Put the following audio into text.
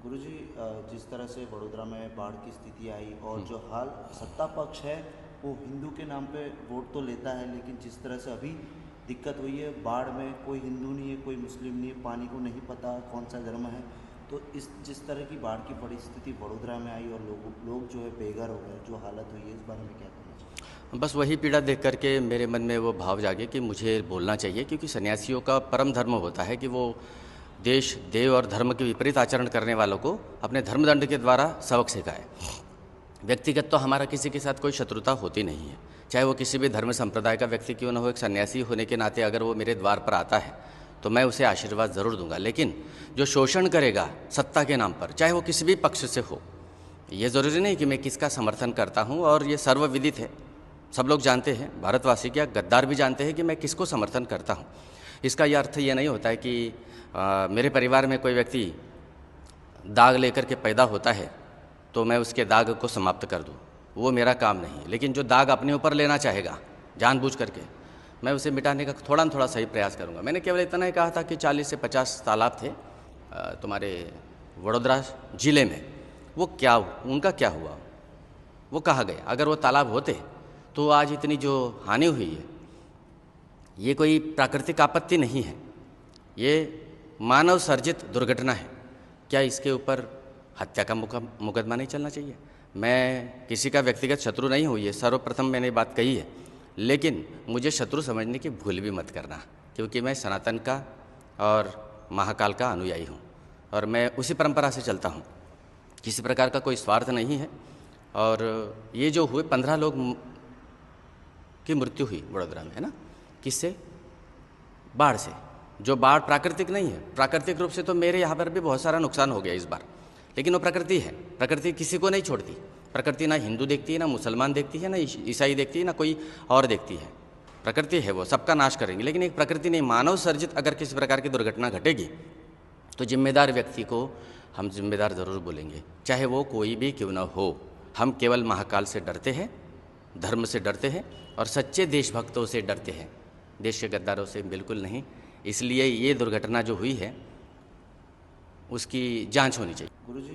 गुरुजी, जिस तरह से वडोदरा में बाढ़ की स्थिति आई और जो हाल सत्ता पक्ष है वो हिंदू के नाम पे वोट तो लेता है, लेकिन जिस तरह से अभी दिक्कत हुई है बाढ़ में, कोई हिंदू नहीं है कोई मुस्लिम नहीं है, पानी को नहीं पता कौन सा धर्म है। तो इस जिस तरह की बाढ़ की परिस्थिति वडोदरा में आई और लोग जो है बेघर हो गए, जो हालत हुई है, इस बारे में क्या कहना चाहिए? बस वही पीड़ा देख करके मेरे मन में वो भाव जागे कि मुझे बोलना चाहिए, क्योंकि सन्यासियों का परम धर्म होता है कि वो देश, देव और धर्म के विपरीत आचरण करने वालों को अपने धर्मदंड के द्वारा सबक सिखाए। व्यक्तिगत तो हमारा किसी के साथ कोई शत्रुता होती नहीं है, चाहे वो किसी भी धर्म संप्रदाय का व्यक्ति क्यों न हो। एक सन्यासी होने के नाते अगर वो मेरे द्वार पर आता है तो मैं उसे आशीर्वाद ज़रूर दूंगा, लेकिन जो शोषण करेगा सत्ता के नाम पर, चाहे वो किसी भी पक्ष से हो, ये ज़रूरी नहीं कि मैं किसका समर्थन करता हूँ, और ये सर्वविदित है, सब लोग जानते हैं, भारतवासी क्या गद्दार भी जानते हैं कि मैं किसको समर्थन करता हूँ। इसका यह अर्थ ये नहीं होता है कि मेरे परिवार में कोई व्यक्ति दाग लेकर के पैदा होता है तो मैं उसके दाग को समाप्त कर दूँ, वो मेरा काम नहीं है। लेकिन जो दाग अपने ऊपर लेना चाहेगा जानबूझ करके, मैं उसे मिटाने का थोड़ा थोड़ा सही प्रयास करूँगा। मैंने केवल इतना ही कहा था कि 40 से 50 तालाब थे तुम्हारे वडोदरा ज़िले में, वो क्या, उनका क्या हुआ, वो कहाँ गए? अगर वो तालाब होते तो आज इतनी जो हानि हुई है, ये कोई प्राकृतिक आपत्ति नहीं है, ये मानव सर्जित दुर्घटना है। क्या इसके ऊपर हत्या का मुकदमा नहीं चलना चाहिए? मैं किसी का व्यक्तिगत शत्रु नहीं हूँ, ये सर्वप्रथम मैंने बात कही है, लेकिन मुझे शत्रु समझने की भूल भी मत करना, क्योंकि मैं सनातन का और महाकाल का अनुयायी हूँ और मैं उसी परंपरा से चलता हूँ। किसी प्रकार का कोई स्वार्थ नहीं है। और ये जो हुए 15 लोग की मृत्यु हुई वडोदरा में, है ना, किससे? बाढ़ से। जो बाढ़ प्राकृतिक नहीं है, प्राकृतिक रूप से तो मेरे यहाँ पर भी बहुत सारा नुकसान हो गया इस बार, लेकिन वो प्रकृति है, प्रकृति किसी को नहीं छोड़ती। प्रकृति ना हिंदू देखती है, ना मुसलमान देखती है, ना ईसाई देखती है, ना कोई और देखती है। प्रकृति है, वो सबका नाश करेंगे, लेकिन एक प्रकृति नहीं, मानव सर्जित अगर किसी प्रकार की दुर्घटना घटेगी तो जिम्मेदार व्यक्ति को हम जिम्मेदार ज़रूर बोलेंगे, चाहे वो कोई भी क्यों न हो। हम केवल महाकाल से डरते हैं, धर्म से डरते हैं और सच्चे देशभक्तों से डरते हैं, देश के गद्दारों से बिल्कुल नहीं। इसलिए ये दुर्घटना जो हुई है उसकी जांच होनी चाहिए। गुरुजी,